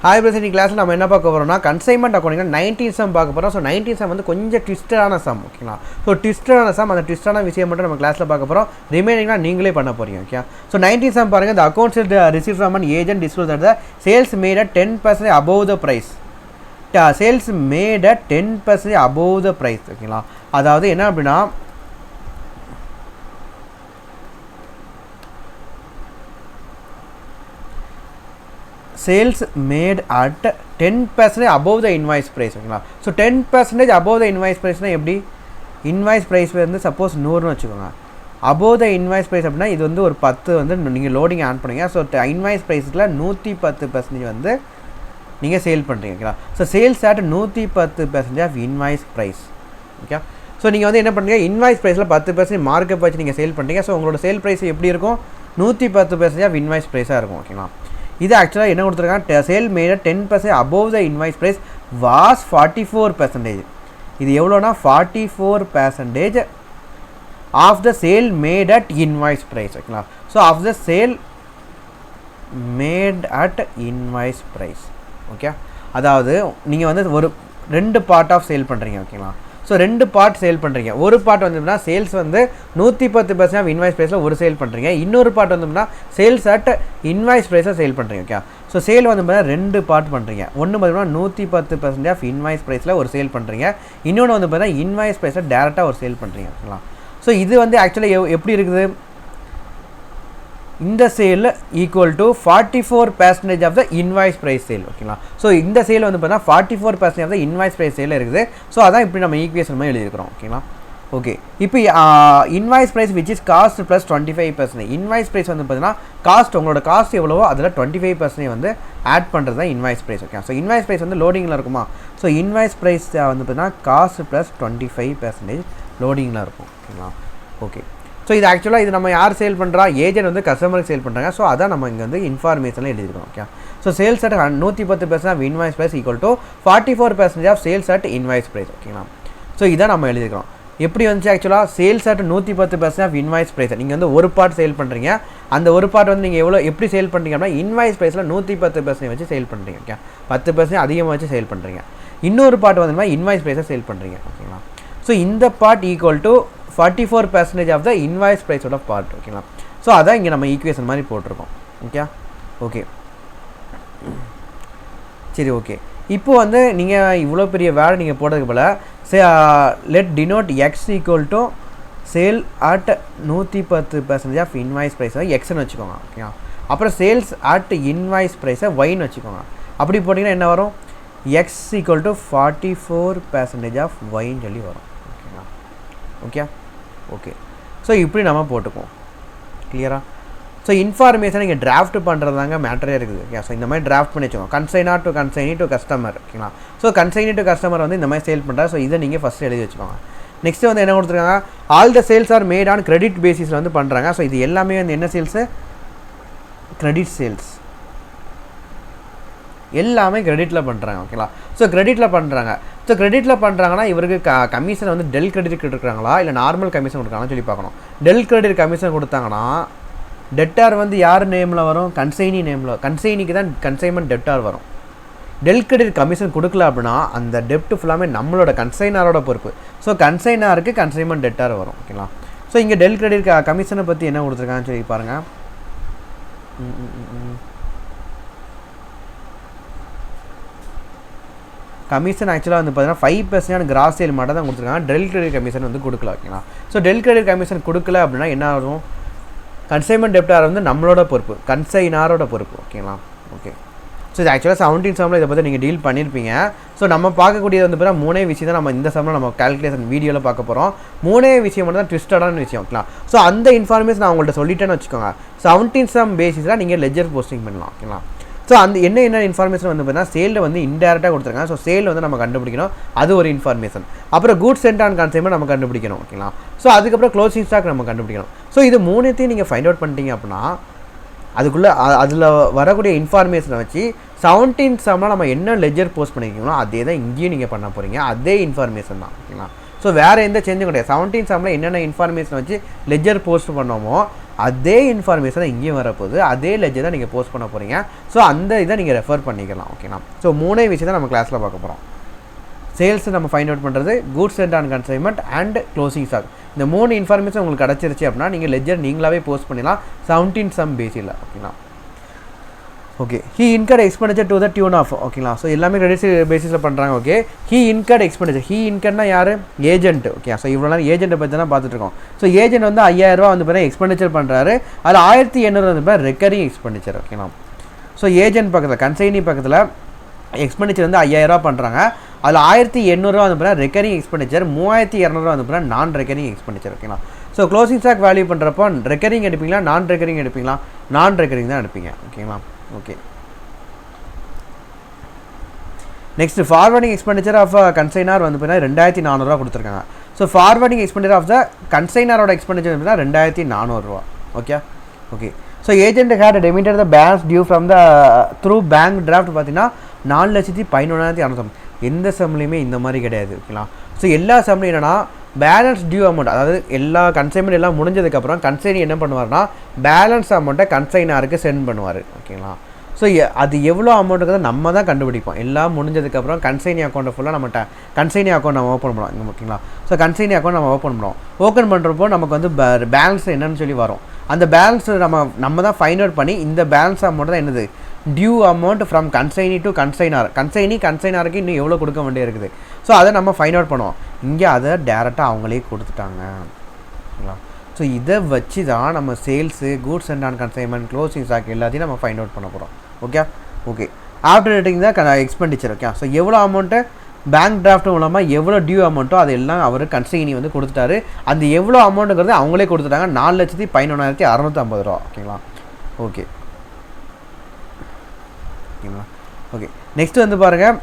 Hi press, இந்த கிளாஸில் நம்ம என்ன பார்க்க போகிறோம்னா கன்சைன்மெண்ட் அக்கௌண்டிங்கில் 19 சம் பார்க்க போகிறோம். ஸோ 19 சம் வந்து கொஞ்சம் ட்விஸ்டடான சம், ஓகேங்களா. ஸோ ட்விஸ்டடான சம், அந்த ட்விஸ்டான விஷயம் மட்டும் நம்ம கிளாஸில் பார்க்க போகிறோம். ரிமைனிங்லாம் நீங்களே பண்ண போகிறீங்க, ஓகே. ஸோ 19 சம் பாருங்கள். இந்த accounts receive from an agent disclose that the sales made at 10% above the price. Sales made at 10% above the price, ஓகேங்களா. அதாவது என்ன அப்படின்னா, sales made at 10% above the invoice price, ஓகேங்களா. ஸோ 10% above the invoice priceனால் எப்படி? Invoice price வந்து suppose 100ன்னு வச்சுக்கோங்க. above the invoice price அப்படின்னா இது வந்து ஒரு 10 வந்து நீங்கள் லோடிங் ஆன் பண்ணுங்க. ஸோ இன்வாய்ஸ் ப்ரைஸில் 110% வந்து நீங்கள் சேல் பண்ணுறீங்க, ஓகேங்களா. So sales at 110% of invoice price, okay. So நீங்கள் வந்து என்ன பண்ணுறீங்க, இன்வாய்ஸ் ப்ரைஸில் 10% மார்க்கப் வச்சு நீங்கள் சேல் பண்ணுறீங்க. ஸோ உங்களோட சேல் ப்ரைஸ் எப்படி இருக்கும்? 110% ஆஃப் இன்வாய்ஸ் ப்ரைஸாக இருக்கும், ஓகேங்களா. இது ஆக்சுவலாக என்ன கொடுத்துருக்காங்க, sale mat 10% above the invoice price was 44%. இது எவ்வளோனா 44% of the sale made at invoice price, ஓகேங்களா. So of the sale made at invoice price, okay. அதாவது நீங்கள் வந்து ஒரு 2 பார்ட் ஆஃப் சேல் பண்ணுறீங்க, ஓகேங்களா. ஸோ 2 பார்ட் சேல் பண்ணுறீங்க. ஒரு பார்ட் வந்துன்னா சேல்ஸ் வந்து 110% ஆஃப் இன்வாய்ஸ் ப்ரைஸில் ஒரு சேல் பண்ணுறீங்க. இன்னொரு பார்ட் வந்தோம்னா சேல்ஸ் அட் இன்வாய்ஸ் ப்ரைஸை சேல் பண்ணுறீங்க, ஓகே. ஸோ சேல் வந்து பார்த்தீங்கன்னா 2 பார்ட் பண்ணுறீங்க. ஒன்று பார்த்தீங்கன்னா 110% ஆஃப் இன்வாய்ஸ் ப்ரைஸில் ஒரு சேல் பண்ணுறீங்க. இன்னொன்று வந்து பார்த்தீங்கன்னா இன்வாய்ஸ் ப்ரைஸில் டேரெக்டாக ஒரு சேல் பண்ணுறீங்க, ஓகேங்களா. ஸோ இது வந்து ஆக்சுவலாக எப்படி இருக்குது, இந்த sale equal to 44% of the invoice price sale, ஓகேங்களா. ஸோ இந்த சேல் வந்து பார்த்தீங்கன்னா 44% of the invoice price sale இருக்குது. ஸோ அதான் இப்படி நம்ம ஈக்குவேஷன் மாதிரி எழுதியிருக்கிறோம், ஓகேங்களா. ஓகே, இப்போ invoice price which is cost plus 25%. Invoice price வந்து பார்த்தீங்கன்னா காஸ்ட், உங்களோட காஸ்ட் எவ்வளவோ அதில் 25% வந்து ஆட் பண்ணுறது தான் invoice price, okay. So invoice price வந்து லோடிங்கில் இருக்குமா. ஸோ இன்வாய்ஸ் ப்ரைஸ் வந்து பார்த்தீங்கன்னா காஸ்ட் ப்ளஸ் 25% லோடிங்கில் இருக்கும், ஓகேங்களா. ஓகே, ஸோ இது ஆக்சுவலாக இது நம்ம யார் சேல் பண்ணுறா, ஏஜென்ட் வந்து கஸ்டமருக்கு சேல் பண்ணுறாங்க. ஸோ அதான் நம்ம இங்கே வந்து இன்ஃபார்மேஷனில் எழுதிருக்கோம், okay. So sales at 110% of invoice price equal to 44% of sales at invoice price, ஓகேங்களா. ஸோ இதான் நம்ம எழுதிக்கிறோம். எப்படி வந்துச்சு ஆக்சுவலாக, sales at 110% of invoice price. நீங்கள் வந்து ஒரு பார்ட் சேல் பண்ணுறீங்க. அந்த ஒரு பார்ட் வந்து நீங்கள் எப்படி சேல் பண்ணுறீங்க அப்படின்னா இன்வாய்ஸ் ப்ரைஸில் 110% வச்சு சேல் பண்ணுறீங்க, ஓகே. 10% அதிகமாக வச்சு சேல் பண்ணுறீங்க. இன்னொரு பார்ட் வந்து இன்வாய்ஸ் ப்ரைஸை சேல் பண்ணுறீங்க, ஓகேங்களா. ஸோ இந்த part equal to 44% of the invoice ப்ரைஸோட பார்ட், ஓகேங்களா. ஸோ அதான் இங்கே நம்ம ஈக்குவேஷன் மாதிரி போட்டிருக்கோம், ஓகே. ஓகே, சரி, ஓகே. இப்போ வந்து நீங்கள் இவ்வளோ பெரிய வேலை நீங்கள் போடுறதுக்கு போல் let denote X equal to sale at 110% of invoice ப்ரைஸை எக்ஸ்ன்னு வச்சுக்கோங்க, ஓகேங்களா. அப்புறம் சேல்ஸ் அட் இன்வாய்ஸ் ப்ரைஸை ஒய்ன்னு வச்சுக்கோங்க. அப்படி போட்டிங்கன்னா என்ன வரும், எக்ஸ் ஈக்குவல் டு 44% ஆஃப் ஒய்ன்னு சொல்லி வரும், ஓகேங்களா. Okay, okay. ஸோ இப்படி நம்ம போட்டுக்குவோம், கிளியரா. ஸோ இன்ஃபார்மேஷன் நீங்கள் டிராஃப்ட் பண்ணுறதாங்க மேட்டரே இருக்குது, ஓகே. ஸோ இந்த மாதிரி டிராஃப்ட் பண்ணி வச்சுக்கோங்க. கன்சைனா டு கன்சைனி டு கஸ்டமர், ஓகேங்களா. ஸோ கன்சைனி டு கஸ்டமர் வந்து இந்த மாதிரி சேல் பண்ணுறாரு. ஸோ இதை நீங்கள் ஃபஸ்ட்டு எழுதி வச்சுக்கோங்க. நெக்ஸ்ட்டு வந்து என்ன கொடுத்துருக்காங்க, all the sales R mat on credit பேசிஸில் வந்து பண்ணுறாங்க. ஸோ இது எல்லாமே வந்து என்ன சேல்ஸு, கிரெடிட் சேல்ஸ், எல்லாமே கிரெடிட்டில் பண்ணுறாங்க, ஓகேங்களா. ஸோ கிரெடிட்டில் பண்ணுறாங்க. ஸோ கிரெடிட்டில் பண்ணுறாங்கன்னா இவருக்கு கமிஷன் வந்து டெல் கிரெடிட் கொடுக்குறாங்களா இல்லை நார்மல் கமிஷன் கொடுக்குறாங்கன்னு சொல்லி பார்க்கணும். டெல் கிரெடிட் கமிஷன் கொடுத்தாங்கன்னா டெட்டார் வந்து யார் நேமில் வரும், கன்சைனி நேமில், கன்சைனிக்கு தான் கன்சைன்மெண்ட் டெட்டார் வரும். டெல் கிரெடிட் கமிஷன் கொடுக்கல அப்படின்னா அந்த டெப்ட் ஃபுல்லாமே நம்மளோட கன்சைனாரோட பொறுப்பு. ஸோ கன்சைனாருக்கு கன்சைன்மெண்ட் டெட்டார் வரும், ஓகேங்களா. ஸோ இங்கே டெல் கிரெடிட் கமிஷனை பற்றி என்ன கொடுத்துருக்காங்கன்னு சொல்லி பாருங்கள். கமிஷன் ஆக்சுவலாக வந்து பார்த்தீங்கன்னா 5% கிராஸ் சேல் மட்டும் தான் கொடுத்துருக்காங்க. டெல் கிரெடிட் கமிஷன் வந்து கொடுக்கல, ஓகேங்களா. ஸோ டெல் கிரெடிட் கமிஷன் கொடுக்கல அப்படின்னா என்ன ஆகும், கன்சைன்மெண்ட் டெப்டார் வந்து நம்மளோட பொறுப்பு, கன்சைனாரோட பொறுப்பு, ஓகேங்களா. ஓகே, ஸோ இது ஆக்சுவலாக 17 சம்மில் இதை பற்றி நீங்கள் டீல் பண்ணியிருப்பீங்க. ஸோ நம்ம பார்க்கக்கூடியது வந்து பார்த்தீங்கன்னா 3 விஷயம் தான் நம்ம இந்த சம்மில் நம்ம கால்குலேஷன் வீடியோவில் பார்க்க போகிறோம். 3 விஷயம் மட்டும் தான் ட்விஸ்டடான விஷயம், ஓகேங்களா. ஸோ அந்த இன்ஃபார்மேஷன் நான் உங்கள்கிட்ட சொல்லிட்டேன்னு வச்சுக்கோங்க. 17 சம் பேசிஸில் நீங்கள் லெஜர் போஸ்டிங் பண்ணலாம், ஓகேங்களா. ஸோ அந்த என்ன இன்ஃபார்மேஷன் வந்து பார்த்தீங்கன்னா சேலில் வந்து இன்டெரக்டாக கொடுத்துருக்காங்க. ஸோ சேல் வந்து நம்ம கண்டுபிடிக்கணும், அது ஒரு இன்ஃபார்மேஷன். அப்புறம் குட்ஸ் சென்ட் ஆன் கன்சைன்மெண்ட் நம்ம கண்டுபிடிக்கணும், ஓகேங்களா. ஸோ அதுக்கப்புறம் க்ளோசிங் ஸ்டாக் நம்ம கண்டுபிடிக்கணும். ஸோ இது 3த்தையும் நீங்கள் ஃபைண்ட் அவுட் பண்ணிட்டீங்க அப்படின்னா அதுக்குள்ளே அதில் வரக்கூடிய இன்ஃபார்மேஷனை வச்சு 17 சம்மில் நம்ம என்ன லெஜர் போஸ்ட் பண்ணியிருக்கீங்களோ அதே தான் இங்கேயும் நீங்கள் பண்ண போகிறீங்க. அதே இன்ஃபார்மேஷன் தான், ஓகேங்களா. ஸோ வேறு எந்த சேஞ்சும் கிடையாது. 17 சம்மில் என்னென்ன இன்ஃபர்மேஷன் வச்சு லெஜர் போஸ்ட் பண்ணோமோ அதே இன்ஃபர்மேஷன் இங்கேயும் வரப்போகுது, அதே லெஜர் தான் நீங்கள் போஸ்ட் பண்ண போகிறீங்க. ஸோ அந்த இதை நீங்கள் ரெஃபர் பண்ணிக்கலாம். ஓகேங்களா. ஸோ 3 விஷயம் தான் நம்ம கிளாஸில் பார்க்க போகிறோம். சேல்ஸ் நம்ம ஃபைண்ட் அவுட் பண்ணுறது, goods sent on consignment and closing stock. இந்த 3 இன்ஃபர்மேஷன் உங்களுக்கு கிடச்சிருச்சு அப்படின்னா நீங்கள் லெஜர் நீங்களாவே போஸ்ட் பண்ணிடலாம் 17 சம் பேஸில். ஓகேங்களா. Okay, he incurred expenditure to the tune of. ஓகேங்களா. ஸோ எல்லாமே கிரெடிட் பேசிஸில் பண்ணுறாங்க. Okay, he incurred expenditure. He இன்கர்ட்னா யார்? ஏஜென்ட். ஓகே, ஸோ இவ்வளோ நேரம் ஏஜென்ட்டை பற்றி தான் பார்த்துட்ருக்கோம். ஸோ ஏஜென்ட் வந்து 5000 ரூபா வந்து பார்த்தீங்கன்னா எக்ஸ்பெண்டிச்சர் பண்ணுறாரு. அதில் 1800 வந்து பார்த்தீங்கன்னா ரெக்கரிங் எக்ஸ்பெண்டிச்சர். ஓகேங்களா. ஸோ ஏஜென்ட் பக்கத்தில் கன்சைனி பக்கத்தில் எக்ஸ்பெண்டிச்சர் வந்து 5000 ரூபா பண்ணுறாங்க. அதில் 1800 ரூபா வந்து பார்த்தீங்கன்னா ரெக்கரிங் எக்ஸ்பெண்டிச்சர், 3200 ரூபா வந்து பார்த்தீங்கன்னா நான் ரெக்கரிங் எக்ஸ்பெண்டிச்சர். ஓகேங்களா. ஸோ க்ளோசிங் ஸ்டாக் வேல்யூ பண்ணுறப்போ ரெக்கரிங் எடுப்பீங்களா, நான் ரெக்கரிங் எடுப்பீங்களா? நான் ரெக்கரிங் தான் எடுப்பீங்க. ஓகேங்களா. Okay, next forwarding expenditure of consignor வந்து பார்த்தீங்கன்னா 2400 ரூபா கொடுத்துருக்காங்க. So forwarding expenditure of the கன்சைனரோட எக்ஸ்பெண்டிச்சர் வந்து 2400 ரூபா. Okay. Okay, so agent had debited the balance due from the through bank draft பார்த்தீங்கன்னா 4,11,650. எந்த சம்லையுமே இந்த மாதிரி கிடையாது. ஓகேங்களா. ஸோ எல்லா சம்லையும் என்னென்னா பேலன்ஸ் டியூ அமௌண்ட், அதாவது எல்லா கன்சைன்மெண்ட் எல்லாம் முடிஞ்சதுக்கப்புறம் கன்சைனி என்ன பண்ணுவார்னா பேலன்ஸ் அமௌண்ட்டை கன்சைனருக்கு சென்ட் பண்ணுவார். ஓகேங்களா. ஸோ அது எவ்வளோ அமௌண்ட்டுக்கு நம்ம தான் கண்டுபிடிப்போம். எல்லாம் முடிஞ்சதுக்கப்புறம் கன்சைனி அக்கௌண்ட்டை ஃபுல்லாக நம்மகிட்ட கன்சைனி அக்கௌண்ட் நம்ம ஓப்பன் பண்ணுவோம். ஓகேங்களா. ஸோ கன்சைனி அக்கௌண்ட் நம்ம ஓப்பன் பண்ணுவோம். ஓப்பன் பண்ணுறப்போ நமக்கு வந்து பேலன்ஸ் என்னன்னு சொல்லி வரும். அந்த பேலன்ஸ் நம்ம தான் ஃபைண்ட் அவுட் பண்ணி இந்த பேலன்ஸ் அமௌண்ட் தான் என்னது due amount from consignee to consignor. கன்சைனாருக்கு இன்னும் எவ்வளோ கொடுக்க வேண்டிய இருக்குது. ஸோ அதை நம்ம ஃபைண்ட் அவுட் பண்ணுவோம். இங்கே அதை டேரெக்டாக அவங்களே கொடுத்துட்டாங்க. ஓகேங்களா. ஸோ இதை வச்சு தான் நம்ம sales, goods and on consignment, closing stock எல்லாத்தையும் நம்ம ஃபைண்ட் அவுட் பண்ண போகிறோம். ஓகே. ஓகே, ஆஃப்டர் ரேட்டிங் தான் எக்ஸ்பெண்டிச்சர். ஓகே, ஸோ எவ்வளோ அமௌண்ட்டு பேங்க் டிராஃப்ட் மூலமாக எவ்வளோ டியூ அமௌண்ட்டோ அதெல்லாம் அவர் கன்சைனி வந்து கொடுத்துட்டாரு. அந்த எவ்வளோ அமௌண்ட்டுங்கிறது அவங்களே கொடுத்துட்டாங்க 4,11,650 ரூபா. ஓகேங்களா. ஓகே. ஓகேங்களா. ஓகே, நெக்ஸ்ட் வந்து பாருங்கள்,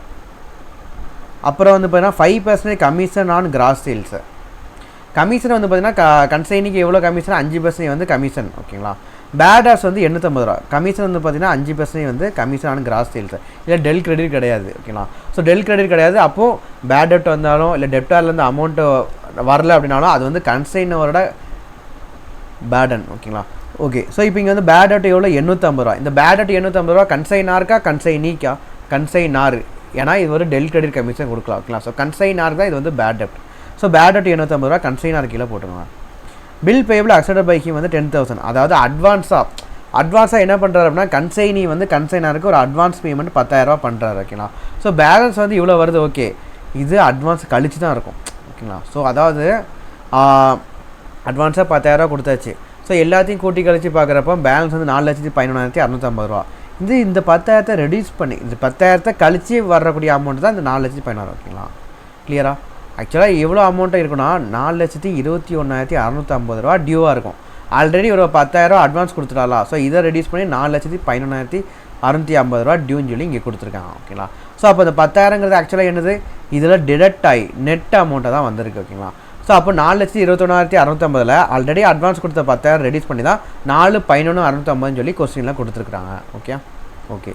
அப்புறம் வந்து பார்த்தீங்கன்னா 5% commission on cross sales. Commission வந்து பார்த்தீங்கன்னா கன்சைனிக்கு எவ்வளோ கமிஷன்? 5% வந்து கமிஷன். ஓகேங்களா. பேடாஸ் வந்து 850 ரூபா. கமிஷன் வந்து பார்த்தீங்கன்னா 5% வந்து கமிஷன் ஆன் கிராஸ் சேல்ஸ். இல்லை டெல் கிரெடிட் கிடையாது. ஓகேங்களா. ஸோ டெல் கிரெடிட் கிடையாது. அப்போது பேட் டெப்ட் வந்தாலும் இல்லை டெப்டார்லேருந்து அமௌண்ட்டு வரல அப்படின்னாலும் அது வந்து கன்சைனரோட பேடன். ஓகேங்களா. ஓகே, ஸோ இப்போ இங்கே வந்து பேட் டெப்ட் எவ்வளோ? 850 ரூபா. இந்த பேட் டெப்ட் 850 ரூபா கன்சைனாருக்கா கன்சைனிக்கா? கன்சைனார். ஏன்னா இது ஒரு டெல் கிரெடிட் கமிஷன் கொடுக்கலாம். ஓகேங்களா. ஸோ கன்சைனாருக்கு தான் இது வந்து பேட் டெப்ட். ஸோ பேட் டெப்ட் 850 ரூபா கன்சைனார் கீழே போட்டுருவாங்க. Bill payable accepted by him வந்து 10,000. அதாவது அட்வான்ஸாக என்ன பண்ணுறாரு அப்படின்னா கன்சைனி வந்து கன்சைனருக்கு ஒரு அட்வான்ஸ் பேமெண்ட் 10,000 ரூபா பண்ணுறாரு. ஓகேங்களா. ஸோ பேலன்ஸ் வந்து இவ்வளோ வருது. ஓகே, இது அட்வான்ஸ் கழிச்சு தான் இருக்கும். ஓகேங்களா. ஸோ அதாவது அட்வான்ஸாக 10,000 ரூபா கொடுத்தாச்சு. ஸோ எல்லாத்தையும் கூட்டி கழிச்சு பார்க்குறப்போ பேலன்ஸ் வந்து 4,11,650 ரூபா. இந்த 10,000 ரெடியூஸ் பண்ணி இந்த 10,000 கழிச்சு வரக்கூடிய அமௌண்ட் தான் இந்த 4,16,000. ஓகேங்களா. கிளியரா? ஆக்சுவலாக எவ்வளோ அமௌண்ட்டாக இருக்குன்னா 4,21,650 ரூபா டியூவாக இருக்கும். ஆல்ரெடி ஒரு 10,000 ரூபா அட்வான்ஸ் கொடுத்துட்டாலா. ஸோ இதை ரெடியூஸ் பண்ணி 4,11,650 ரூபா டியூன்னு சொல்லி இங்கே கொடுத்துருக்காங்க. ஓகேங்களா. ஸோ அப்போ இந்த 10,000ங்கிறது ஆக்சுவலாக என்னது இதில் டிடக்ட் ஆகி நெட் அமௌண்ட்டை தான் வந்திருக்கு. ஓகேங்களா. ஸோ அப்போ 4,21,650 ஆல்ரெடி அட்வான்ஸ் கொடுத்த 10,000 ரெடியூஸ் பண்ணி தான் 4,11,650 சொல்லி கொஸ்டின்லாம் கொடுத்துருக்குறாங்க. ஓகே. ஓகே,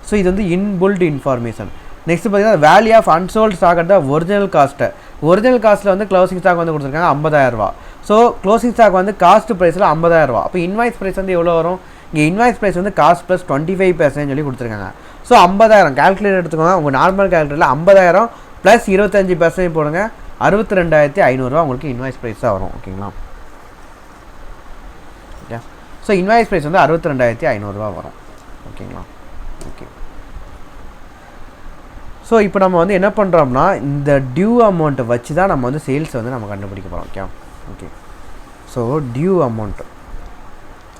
ஸோ இது வந்து இன்புல்ட் இன்ஃபர்மேஷன். நெக்ஸ்ட் பார்த்தீங்கன்னா value of unsold stock at the original cost. Original காஸ்ட்டில் வந்து க்ளோசிங் ஸ்டாக் வந்து கொடுத்துருக்காங்க 50,000 ரூபா. ஸோ க்ளோசிங் ஸ்டாக் வந்து காஸ்ட் ப்ரைஸில் 50,000 ரூபா. அப்போ இன்வாய்ஸ் ப்ரைஸ் வந்து எவ்வளோ வரும்? இங்கே இன்வாய்ஸ் ப்ரைஸ் வந்து காஸ்ட் ப்ளஸ் 25% சொல்லி கொடுத்துருக்காங்க. ஸோ 50,000 கால்குலேட்டர் எடுத்துக்கோங்க. உங்கள் நார்மல் கால்குலேட்டரில் 50,000 ப்ளஸ் 25% போடுங்க, 62,500 ரூபா உங்களுக்கு இன்வாய்ஸ் ப்ரைஸாக வரும். ஓகேங்களா. ஓகே, ஸோ இன்வாய்ஸ் ப்ரைஸ் வந்து 62,500 ரூபா வரும். ஓகேங்களா. ஓகே, ஸோ இப்போ நம்ம வந்து என்ன பண்ணுறோம்னா இந்த டியூ அமௌண்ட்டை வச்சு தான் நம்ம வந்து சேல்ஸ் வந்து நம்ம கண்டுபிடிக்க போகிறோம். Okay. Okay, so due amount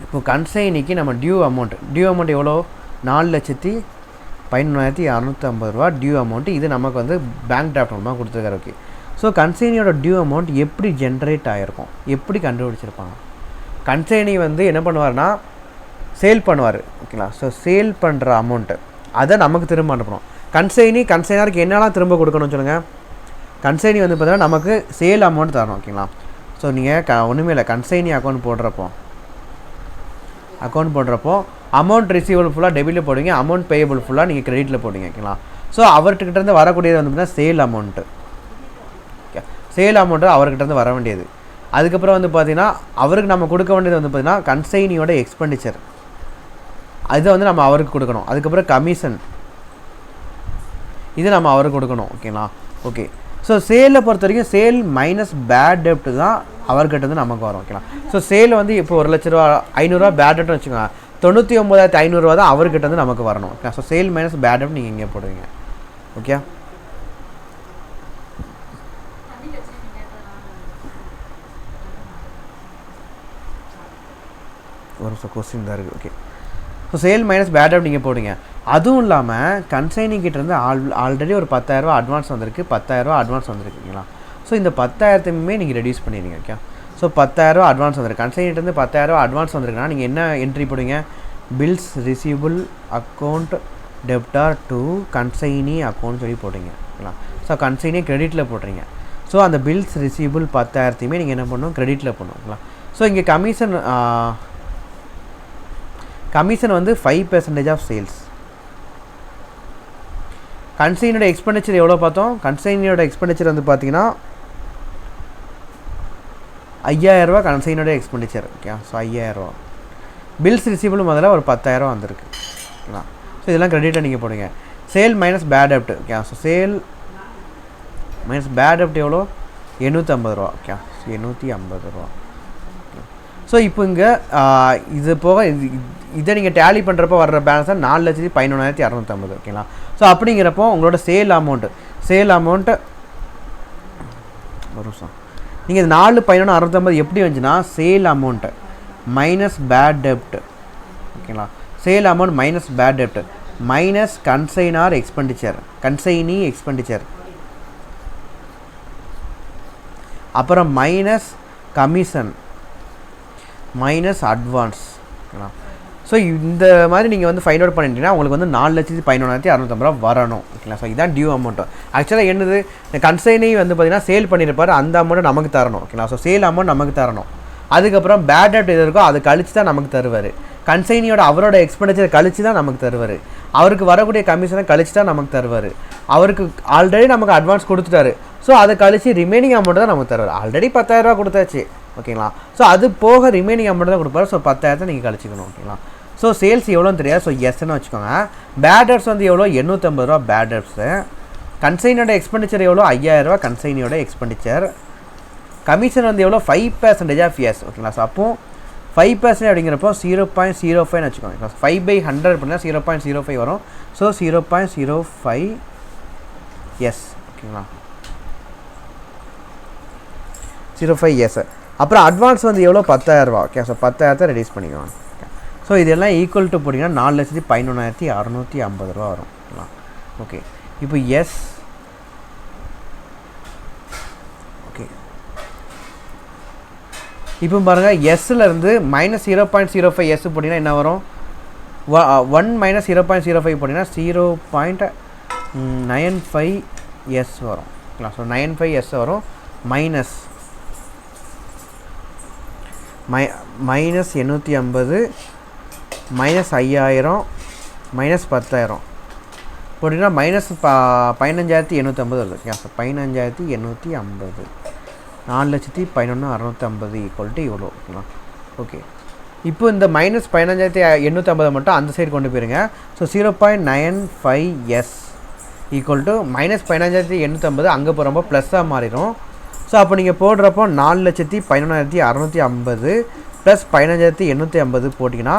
இப்போ கன்சைனிக்கு நம்ம டியூ அமௌண்ட் எவ்வளோ? 4,11,650 ரூபா டியூ அமௌண்ட்டு. இது நமக்கு வந்து பேங்க் டிராஃப்ட் மூலமாக கொடுத்துருக்காரு. ஓகே, ஸோ கன்சைனியோட டியூ அமௌண்ட் எப்படி ஜென்ரேட் ஆகிருக்கும், எப்படி கண்டுபிடிச்சிருப்பாங்க? கன்சைனி வந்து என்ன பண்ணுவார்னா சேல் பண்ணுவார். ஓகேங்களா. ஸோ சேல் பண்ணுற அமௌண்ட்டு அதை நமக்கு திரும்ப அனுப்பணும். கன்சைனருக்கு என்னெல்லாம் திரும்ப கொடுக்கணும்னு சொல்லுங்கள். கன்சைனி வந்து பார்த்தீங்கன்னா நமக்கு சேல் அமௌண்ட் தரணும். ஓகேங்களா. ஸோ நீங்கள் ஒன்றுமே இல்லை, கன்சைனி அக்கௌண்ட் போடுறப்போ அமௌண்ட் ரிசீவபிள் ஃபுல்லாக டெபிட்டில் போடுவீங்க, அமௌண்ட் பேயபிள் ஃபுல்லாக நீங்கள் கிரெடிட்டில் போடுவீங்க. ஓகேங்களா. ஸோ அவர்கிட்ட இருந்து வரக்கூடியது வந்து பார்த்தீங்கன்னா sale amount. Okay, sale amount அவர்கிட்ட வர வேண்டியது. அதுக்கப்புறம் வந்து பார்த்தீங்கன்னா அவருக்கு நம்ம கொடுக்க வேண்டியது வந்து பார்த்தீங்கன்னா கன்சைனியோட எக்ஸ்பெண்டிச்சர், அதை வந்து நம்ம அவருக்கு கொடுக்கணும். அதுக்கப்புறம் கமிஷன், இது நம்ம அவருக்கு கொடுக்கணும். ஓகேங்களா? ஓகே. ஸோ சேலை பொறுத்த வரைக்கும் சேல் மைனஸ் பேட் டெப்ட் தான் அவர்கிட்ட வந்து நமக்கு வரும். ஓகேங்களா? ஸோ சேல் வந்து இப்போ 1,00,000 500 பேட் டெப்ட்னு வச்சுக்கோங்க, 99,500 தான் அவர்கிட்ட வந்து நமக்கு வரணும். Okay. So sale minus bad டெப்ட் நீங்கள் இங்கே போடுவீங்க. ஓகே. ஒரு கொஸ்டின் தான் இருக்குது. Okay. So sale minus bad டெப்ட் நீங்கள் போடுங்க. அதுவும் இல்லாமல் கன்சைனிங் கிட்டேருந்து ஆல்ரெடி ஒரு 10,000 அட்வான்ஸ் வந்திருக்கு, 10,000 அட்வான்ஸ் வந்துருக்குங்களா? ஸோ இந்த 10,000மே நீங்கள் ரெடியூஸ் பண்ணிடுங்க. ஓகே. ஸோ 10,000 அட்வான்ஸ் வந்துருக்கு, கன்சைனிகிட்டேருந்து 10,000 அட்வான்ஸ் வந்துருக்குன்னா நீங்கள் என்ன என்ட்ரி போடுங்க? Bills receivable account debtor to consignee account சொல்லி போடுங்க. ஓகேங்களா? ஸோ கன்சைனி கிரெடிட்டில் போடுறீங்க. ஸோ அந்த பில்ஸ் ரிசீவபிள் 10,000மே நீங்கள் என்ன பண்ணணும்? கிரெடிட்டில் பண்ணணும். ஓகேங்களா? ஸோ இங்கே கமிஷன் வந்து 5% ஆஃப் சேல்ஸ். கன்சைனியோட எக்ஸ்பெண்டிச்சர் எவ்வளோ பார்த்தோம்? கன்சைனியோட எக்ஸ்பெண்டிச்சர் வந்து பார்த்தீங்கன்னா 5,000 ரூபா கன்சைனியோட எக்ஸ்பெண்டிச்சர். ஓகே. ஸோ 5,000 ரூபா. பில்ஸ் ரிசீவபிள் முதல்ல ஒரு 10,000 வந்திருக்கு. ஓகேங்களா? ஸோ இதெல்லாம் கிரெடிட்டாக நீங்கள் போடுங்க. சேல் மைனஸ் பேட் டெப்ட். Okay. So sale minus bad டெப்ட் எவ்வளோ? 850 ரூபா. ஓகே. 850 ரூபா. ஸோ இப்போ இங்கே இது போக இதை நீங்கள் டேலி பண்ணுறப்போ வர்ற பேலன்ஸ் தான் 4,11,250. ஓகேங்களா? ஸோ அப்படிங்கிறப்போ உங்களோட சேல் அமௌண்ட்டு ஒரு நிமிஷம், நீங்கள் இது 4,11,650 எப்படி வந்துச்சுன்னா சேல் அமௌண்ட்டு மைனஸ் பேட் டெப்ட். ஓகேங்களா? சேல் அமௌண்ட் மைனஸ் பேட் டெப்ட் மைனஸ் கன்சைனி எக்ஸ்பெண்டிச்சர் அப்புறம் மைனஸ் கமிஷன் மைனஸ் அட்வான்ஸ். ஓகேங்களா? ஸோ இந்த மாதிரி நீங்கள் வந்து ஃபைண்ட் அவுட் பண்ணிட்டீங்கன்னா உங்களுக்கு வந்து 4,11,650 ரூபா வரணும். ஓகேங்களா? ஸோ இதுதான் டியூ அமௌண்ட்டு. ஆக்சுவலாக என்னது, கன்சைனி வந்து பார்த்தீங்கன்னா சேல் பண்ணியிருப்பார், அந்த அமௌண்ட்டை நமக்கு தரணும். ஓகேங்களா? ஸோ சேல் அமௌண்ட் நமக்கு தரணும். அதுக்கப்புறம் பேட் டெப்ட் எது இருக்கோ அது கழிச்சு தான் நமக்கு தருவார். கன்சைனியோட அவரோட எக்ஸ்பெண்டிச்சர் கழிச்சு தான் நமக்கு தருவார். அவருக்கு வரக்கூடிய கமிஷனை கழிச்சு தான் நமக்கு தருவார். அவருக்கு ஆல்ரெடி நமக்கு அட்வான்ஸ் கொடுத்துட்டாரு. ஸோ அதை கழிச்சு ரிமைனிங் அமௌண்ட்டு தான் நமக்கு தருவார். ஆல்ரெடி 10,000 ரூபா கொடுத்தாச்சு. ஓகேங்களா? ஸோ அது போக ரிமைனிங் அமௌண்ட் தான் கொடுப்பாரு. ஸோ 10,000 நீங்கள் கழிச்சிக்கணும். ஓகேங்களா? ஸோ சேல்ஸ் எவ்வளோன்னு தெரியாது. ஸோ எஸ்ன்னு வச்சுக்கோங்க. பேட் டெப்ட்ஸ் வந்து எவ்வளோ? 850 ரூபா பேட் டெப்ட்ஸு. கன்சைனியோட எக்ஸ்பெண்டிச்சர் எவ்வளோ? 5,000 ரூபா கன்சைனியோட எக்ஸ்பெண்டிச்சர். கமிஷன் வந்து எவ்வளோ? 5% ஆஃப் எஸ். ஓகேங்களா? ஸோ அப்போ 5% அப்படிங்கிறப்போ 0.05 வச்சுக்கோங்க. 5/100 அப்படின்னா 0.05 வரும். So 0.05 S. ஓகேங்களா? 0.5 எஸ். அப்புறம் அட்வான்ஸ் வந்து எவ்வளோ? 10,000 ரூபா. ஓகே. ஸோ 10,000 ரெடியூஸ் பண்ணிக்குவாங்க. ஸோ இதெல்லாம் ஈக்குவல் டு போட்டிங்கன்னா 4,11,650 ரூபா வரும். ஓகே. இப்போ எஸ். ஓகே. இப்போ பாருங்கள், எஸ்லேருந்து மைனஸ் 0.05 எஸ் போட்டிங்கன்னா என்ன வரும்? 1 மைனஸ் 0.05 போட்டிங்கன்னா 0.95 எஸ் வரும். ஓகேங்களா? ஸோ 95 எஸ் வரும். மைனஸ் 850 மைனஸ் 5,000 மைனஸ் 10,000 போட்டிங்கன்னா மைனஸ் 15,850 வருது. ஓகே. ஸோ 15,850 4,11,650 ஈக்குவல் டு இவ்வளோ. ஓகேங்களா? ஓகே. இப்போ இந்த மைனஸ் 15,850 மட்டும் அந்த சைடு கொண்டு போயிருங்க. So 0.95 S equal to minus 15,850 அங்கே போகிறப்போ ப்ளஸ்ஸாக மாறிடும். ஸோ அப்போ நீங்கள் போடுறப்போ 4,11,650 ப்ளஸ் 15,850 போட்டிங்கன்னா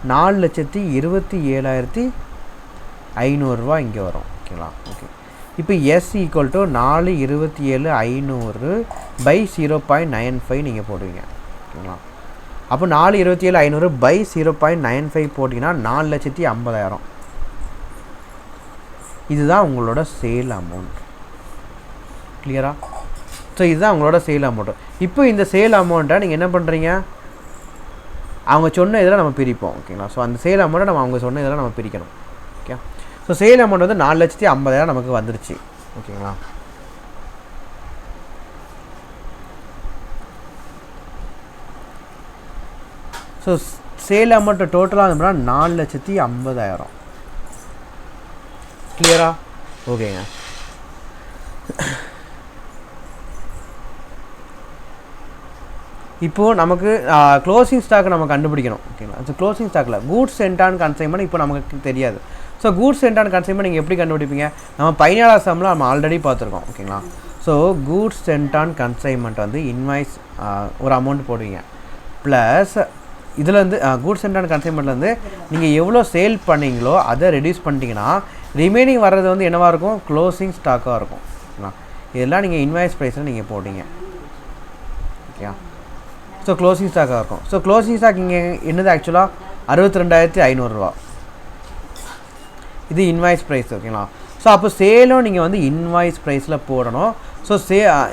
4,27,500 ரூபா இங்கே வரும். ஓகேங்களா? ஓகே. இப்போ எஸ் ஈக்குவல் டு 4,27,500 பை 0.95 நீங்கள் போடுவீங்க. ஓகேங்களா? அப்போ 4,27,500 பை 0.95 போட்டிங்கன்னா 4,50,000. இதுதான் உங்களோட சேல் அமௌண்ட். கிளியரா? ஸோ இதுதான் உங்களோட சேல் அமௌண்ட்டு. இப்போ இந்த சேல் அமௌண்ட்டை நீங்கள் என்ன பண்ணுறீங்க? அவங்க சொன்ன இதில் நம்ம பிரிப்போம். ஓகேங்களா? ஸோ அந்த சேல் அமௌண்ட்டை நம்ம அவங்க சொன்ன இதில் நம்ம பிரிக்கணும். ஓகே. ஸோ சேல் அமௌண்ட் வந்து 4,50,000 நமக்கு வந்துருச்சு. ஓகேங்களா? ஸோ சேல் அமௌண்ட்டு டோட்டலாக இருந்தோம்னா 4,50,000. கிளியரா? ஓகேங்க. இப்போது நமக்கு க்ளோசிங் ஸ்டாக் நம்ம கண்டுபிடிக்கணும் ஓகேங்களா. ஸோ க்ளோசிங் ஸ்டாக்கில் கூட்ஸ் சென்ட் அண்ட் கன்சைன்மெண்ட் இப்போ நமக்கு தெரியாது. So goods send and consignment நீங்கள் எப்படி கண்டுபிடிப்பீங்க? நம்ம 14வது சம்மில் நம்ம ஆல்ரெடி பார்த்துருக்கோம் ஓகேங்களா. So goods send and consignment வந்து இன்வாய்ஸ் ஒரு அமௌண்ட் போடுவீங்க ப்ளஸ் இதில் வந்து கூட்ஸ் சென்ட் அண்ட் கன்சைன்மெண்ட்லேருந்து நீங்கள் எவ்வளோ சேல் பண்ணீங்களோ அதை ரெடியூஸ் பண்ணிட்டீங்கன்னா ரிமைனிங் வர்றது வந்து என்னவாக இருக்கும்? க்ளோசிங் ஸ்டாக்காக இருக்கும் ஓகேங்களா. இதெல்லாம் நீங்கள் இன்வாய்ஸ் ப்ரைஸில் நீங்கள் போடுங்க ஓகே. ஸோ க்ளோசிங் ஸ்டாக்காக இருக்கும். ஸோ க்ளோசிங் ஸ்டாக் இங்கே என்னது ஆக்சுவலாக 62,500 ரூபா. இது இன்வாய்ஸ் ப்ரைஸ் ஓகேங்களா. ஸோ அப்போ சேலும் நீங்கள் வந்து இன்வாய்ஸ் ப்ரைஸில் போடணும். ஸோ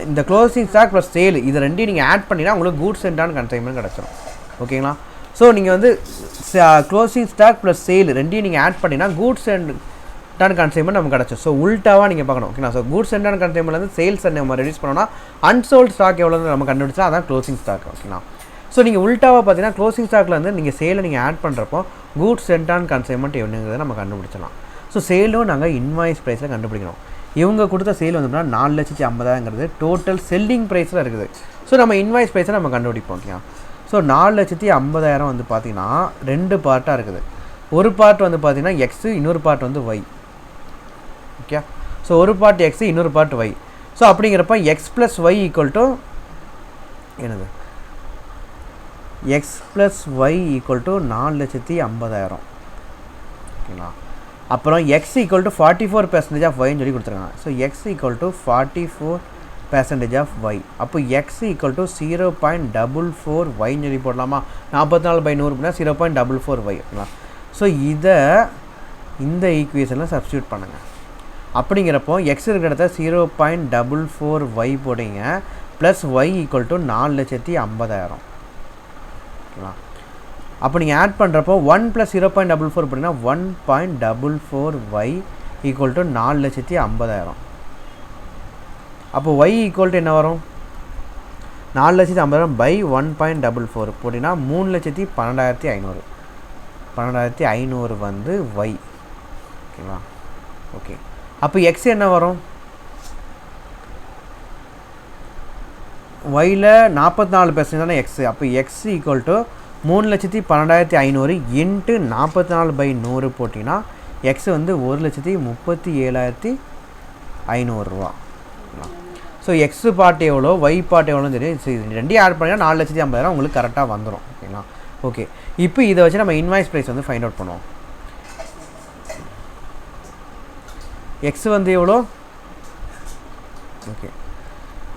இந்த க்ளோசிங் ஸ்டாக் ப்ளஸ் சேல் இது ரெண்டையும் நீங்கள் ஆட் பண்ணிங்கன்னா உங்களுக்கு கூட்ஸ் சென்ட் அண்ட் கன்சைன்மெண்ட் கிடச்சிடும் ஓகேங்களா. ஸோ நீங்கள் வந்து க்ளோசிங் ஸ்டாக் ப்ளஸ் சேல் ரெண்டையும் நீங்கள் ஆட் பண்ணிங்கன்னா கூட்ஸ் அண்ட் கன்சைன்மெண்ட் நமக்கு கிடச்சிடும். ஸோ உல்ட்டாவாக நீங்கள் பார்க்கணும் ஓகேங்களா. ஸோ கூட்ஸ் அண்ட் கன்சைன்மெண்ட் வந்து சேல்ஸ் நம்ம ரெடியூஸ் பண்ணோம்னா அன்சோல்ட் ஸ்டாக் எவ்வளோ நம்ம கண்டுபிடிச்சா அதான் க்ளோசிங் ஸ்டாக் ஓகேங்களா. ஸோ நீங்கள் உல்ட்டாவாக பார்த்தீங்கன்னா க்ளோசிங் ஸ்டாக்கில் வந்து நீங்கள் சேலை நீங்கள் ஆட் பண்ணுறப்போ கூட்ஸ் சென்ட் அண்ட் கன்சைன்மெண்ட் என்னங்கிறத நம்ம கண்டுபிடிச்சலாம். ஸோ சேலும் நாங்கள் இன்வாய்ஸ் ப்ரைஸில் கண்டுபிடிக்கணும். இவங்க கொடுத்த சேல் வந்தோம்னா 4,50,000ங்கிறது டோட்டல் செல்லிங் ப்ரைஸில் இருக்குது. ஸோ நம்ம இன்வாய்ஸ் ப்ரைஸை நம்ம கண்டுபிடிப்போம் ஓகேங்களா. ஸோ 4,50,000 வந்து பார்த்திங்கன்னா 2 பார்ட்டாக இருக்குது. ஒரு பார்ட் வந்து பார்த்திங்கன்னா எக்ஸு, இன்னொரு பார்ட் வந்து ஒய் ஓகே. ஸோ ஒரு பார்ட் எக்ஸு, இன்னொரு பார்ட் ஒய். ஸோ அப்படிங்கிறப்ப X plus Y equal to என்னது? X plus Y equal to 4,50,000 ஓகேங்களா. அப்புறம் எக்ஸ் ஈக்குவல் டு 44% ஆஃப் ஒய்ன்னு சொல்லி கொடுத்துருக்காங்க. So X equal to 44% of Y. அப்போ எக்ஸ் ஈக்குவல் டு 0.44 ஒய்ன்னு சொல்லி போடலாமா? 44/100 0.44 ஒய் ஓகேங்களா. ஸோ இதை இந்த ஈக்குவேஷனில் சப்ஸ்டியூட் பண்ணுங்கள். அப்படிங்கிறப்போ எக்ஸ் இருக்கிற இடத்த 0.44 ஒய் போடுங்க ப்ளஸ் ஒய் ஈக்குவல் டு 4,50,000 ஓகேங்களா. அப்போ நீங்கள் ஆட் பண்ணுறப்போ 1 + 0.44 போட்டிங்கன்னா 1.44 ஒய் ஈக்குவல் டு 4,50,000. அப்போ ஒய் ஈக்குவல் டு என்ன வரும்? 4,50,000 பை 1.44 போட்டிங்கன்னா 3,12,500. 12,500 வந்து ஒய் ஓகேங்களா. ஓகே. அப்போ எக்ஸ் என்ன வரும்? ஒயில் 44% தானே எக்ஸு. அப்போ எக்ஸ் ஈக்குவல் டு 3,12,500 இன்ட்டு 44/100 போட்டிங்கன்னா எக்ஸ் வந்து 1,37,500 ரூபா. ஸோ எக்ஸு பார்ட் எவ்வளோ, ஒய் பார்ட் எவ்வளோன்னு தெரியும். ரெண்டையும் ஆட் பண்ணிங்கன்னா 4,50,000 உங்களுக்கு கரெக்டாக வந்துடும் ஓகேங்களா. ஓகே. இப்போ இதை வச்சு நம்ம இன்வாய்ஸ் ப்ரைஸ் வந்து ஃபைண்ட் அவுட் பண்ணுவோம். எக்ஸ் வந்து எவ்வளோ? ஓகே.